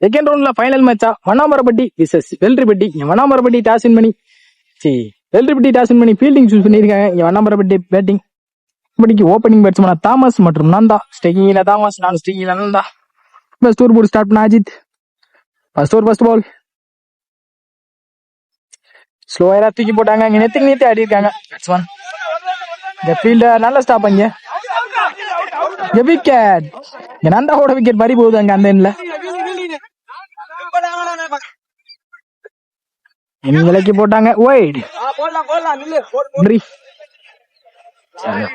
Second ரவுண்ட்ல final மேட்சா Vannamarappatti versus Velrippatti. Vannamarappatti toss win பண்ணி வெல்ரிப்பட்டி டாஸ் வின் பண்ணி ஃபீல்டிங் சூஸ் பண்ணியிருக்காங்க. இங்க வண்ணாமரப்பட்டி பேட்டிங் இப்படிக்கு ஓப்பனிங் பேட்ஸ்மேனா தாமஸ் மற்றும் நந்தா. ஸ்டேக்கிங்ல தாமஸ், நான் ஸ்டேக்கிங்ல நந்தா. ஃபர்ஸ்ட் ஓவர் போட்டு ஸ்டார்ட் பண்ண Ajith. First over first ball ஸ்லோயரா தூக்கி போட்டாங்க. இங்க நெத்தி ஆடி இருக்காங்க பேட்ஸ்மேன். இந்த ஃபீல்டர் நல்ல ஸ்டாப். அங்க விக்கெட், நந்தாவோட விக்கெட் பறி போகுது அங்க அந்த எண்ட்ல. விலக்கி போட்டாங்க ஒயிட்.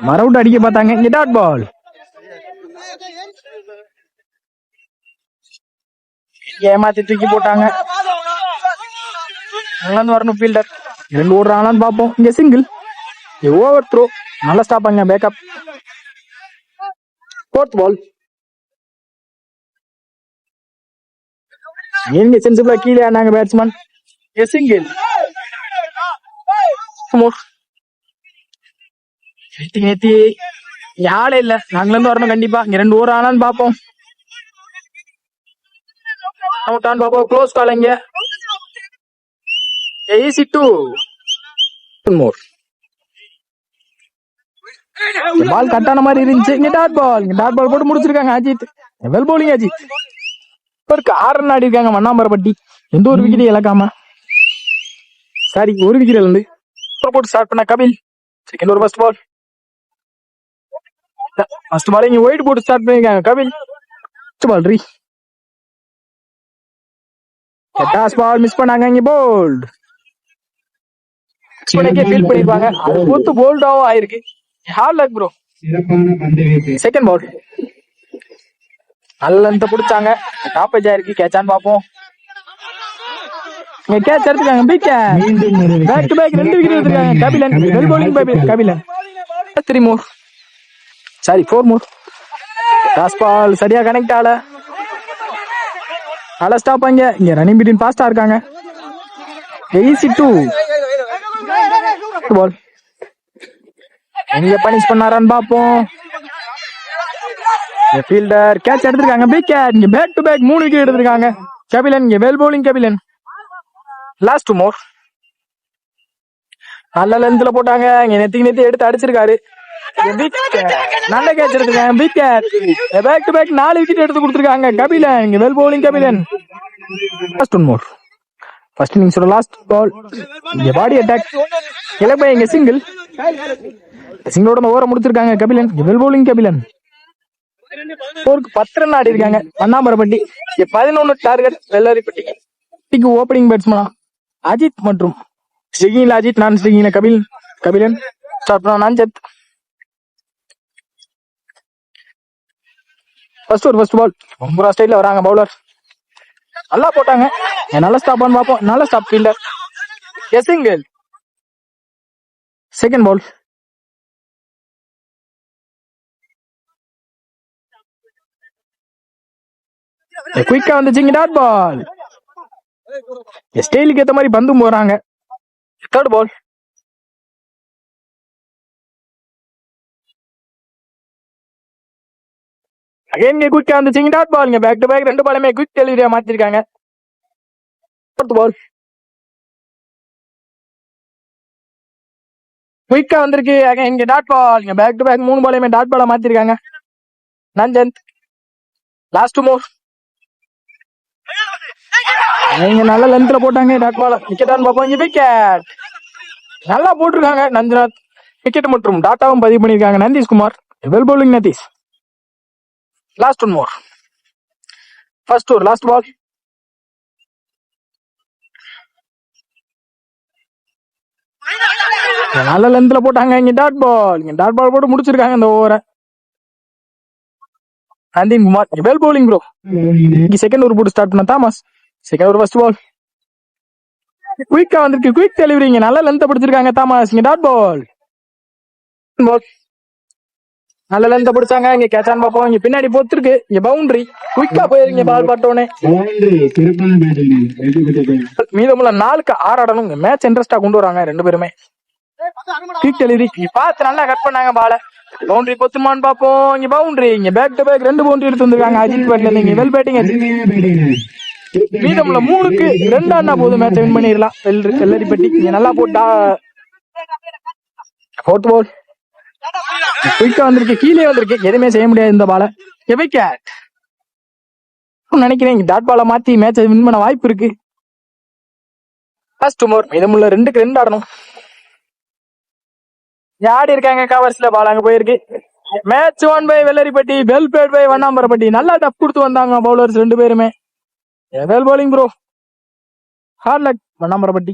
மரவுட் அடிக்க பார்த்தாங்க. இங்க டாட் பால். ஏமாத்தி தூக்கி போட்டாங்க. வரணும் ஃபீல்டர். 2 ஓடுறாங்களான்னு பார்ப்போம். இங்க சிங்கிள், ஓவர் த்ரோ, நல்ல ஸ்டாப். அங்க பேக்கப். ஃபோர்த் பால் நீங்க சென்சிபிளா கீழே ஆனாங்க பேட்ஸ்மேன். சிங்கிள். நேத்தி யாழே இல்ல, நாங்கள இருந்து வரணும் கண்டிப்பா. இங்க 2 ஓவர் ஆனான்னு பாப்போம். க்ளோஸ் கால். இங்க ஈஸி 2 மோர். பால் கட்டான மாதிரி இருந்துச்சு. இங்க டாட் பால். டாட் பால் போட்டு முடிச்சிருக்காங்க அஜித். Well bowling Ajith. ஒரு 6 ரன் ஆடி இருக்காங்க வண்ணாமரப்பட்டி. எந்த ஒரு விக்கெட் இழக்காம. சாரி, ஒரு விக்கெட் இழந்து போட்டு ஸ்டார்ட் பண்ண Kapil. Second over first ball. First ball இங்க ஒயிட் போட்டு ஸ்டார்ட் பண்ணிருக்காங்க கபில். ஃபர்ஸ்ட் பால் ரீ டாஸ் பால் மிஸ் பண்ணாங்க. இங்க போல்ட் ஃபீல் பண்ணிருப்பாங்க. அது பொத்து போல்டாவும் ஆயிருக்கு. Hard luck bro. Second ball நல்ல புடிச்சாங்க. டாப் ஏஜ் ஆயிருக்கு. கேட்சான்னு பாப்போம். கேட்ச் எடுத்துக்காங்க. பேக் டு பேக் 2 விக்கெட் எடுத்துருக்காங்க Kabilan. Well bowling Kabilan. 3 more, sorry 4 மோர். டாஸ் பால் சரியா கனெக்ட் ஆகல. நல்ல ஸ்டாப். அங்க இங்க ரன்னிங் பிட்வீன் ஃபாஸ்டா இருக்காங்க. ஈஸி 2 பால். எங்க பனிஷ் பண்ணாரான்னு பாப்போம். ஃபீல்டர் கேட்ச் எடுத்திருக்காங்க. விக்கெட். இங்க பேக் டு பேக் 3 விக்கெட் எடுத்திருக்காங்க கபிலன். இங்க well bowling Kabilan. Last 2 more. நல்ல லென்த்ல போட்டாங்க. இங்க நெத்தி எடுத்து அடிச்சிருக்காரு. நல்ல கேட்ச் எடுத்திருக்காங்க. Wicket. Back to back 4 wicket எடுத்து கொடுத்திருக்காங்க கபிலன். இங்க well bowling Kabilan. Last 1 more. First இன்னிங்ஸோட லாஸ்ட் பால். இங்க பாடி அட்டாக். இலப்பை இங்க சிங்கிள். சிங்கிளோட ஓவர முடிச்சிருக்காங்க Kabilan. Well bowling Kabilan. 10 run ஆடி இருக்காங்க வண்ணாமரப்பட்டி. 11 டார்கெட் வெள்ளரிப்பட்டிக்கு. ஓப்பனிங் பேட்ஸ்மேனா அஜித் மற்றும் ஸ்டேக்கிங்ல அஜித், நான் ஸ்டேக்கிங்ல கபிலன். ஸ்டார்ட் பண்ண Nanjath. First over first ball. Bumrah ஸ்டைல்ல வராங்க பவுலர். நல்லா போட்டாங்க. நல்ல ஸ்டாப் பண்ணி பார்ப்போம். நல்ல stop fielder. Single. Second ball குயிக்கா வந்துச்சு. Dot ball. ஸ்டைலுக்கு ஏத்த மாதிரி பந்தும் போறாங்க. தேர்ட் பால் அகைன் குயிக்கா வந்துச்சு. Dot ball. Back to back 2 பாலுமே குயிக் டெலிவரியா மாத்திருக்காங்க. ஃபோர்த் பால் குயிக்கா வந்திருக்கு. Again dot ball. Back to back 3 பாலுமே டாட் பாலா மாத்திருக்காங்க நஞ்சந்த். Last 2 more. நல்ல லென்த்ல போட்டாங்க டாட் பால். விக்கெட்டான்னு பார்ப்போம். இங்க விக்கெட். நல்லா போட்டிருக்காங்க நஞ்சநாத். விக்கெட் மற்றும் டாட்டாவும் பதிவு பண்ணிருக்காங்க Nandeeshkumar. Well bowling Nadeesh. Last 1 more. First over last ball. நல்ல லென்த்ல போட்டாங்க. இங்க டாட் பால் போட்டு முடிச்சிருக்காங்க இந்த ஓவரை நந்தீன்குமார். Well bowling bro. இங்க செகண்ட் ஓவர் போட்டு ஸ்டார்ட் பண்ண Thomas. Second over first ball குயிக்கா வந்திருக்கு. Quick delivery. இங்க நல்ல லென்த் பிடிச்சிருக்காங்க தாமஸ். இங்க டாட் பால். நல்ல லென்த் பிடிச்சாங்க. இங்க கேட்சான்னு பார்ப்போம். இங்க பின்னாடி போத்திருக்கு. இங்க பவுண்டரி. குயிக்கா போயிருங்க பால் பட்டோனே. மீதமுள்ள 4க்கு 6 ஆடணும். மேட்ச் இன்ட்ரெஸ்டா கொண்டு வராங்க 2 பேருமே. குயிக் டெலிவரி பார்த்து நல்லா கட் பண்ணாங்க பால. பவுண்டரி கொத்துமான்னு பாப்போம். இங்க பவுண்டரி. இங்க பேக் டு பேக் 2 பவுண்டரி எடுத்து வந்திருக்காங்க அஜித் பேட்ல இருந்து. Well batting Ajith. மீதமுள்ள 3க்கு 2 ஆனா போதும் மேட்சை வின் பண்ணிடலாம். வெள்ளரிப்பட்டி நீங்க நல்லா போட்டா. ஃபோர்த் பால் குயிக்கா வந்திருக்கு, கீழே வந்திருக்கு, எதுவுமே செய்ய முடியாது இந்த பால. விக்கெட் நினைக்கிறேன். டாட் பாலை மாத்தி மேட்சை வின் பண்ண வாய்ப்பு இருக்கு. ஃபர்ஸ்ட் மோர் மீதமுள்ள 2க்கு 2 ஆடணும். ஆடி இருக்காங்க கவர்ஸ்ல, பால் அங்க போயிருக்கு. Match won by Vellarippatti, well played by Vannambarappatti. நல்லா டப் கொடுத்து வந்தாங்க பவுலர்ஸ் 2 பேருமே. Well bowling bro, hard luck வண்ணாம்பரப்பட்டி.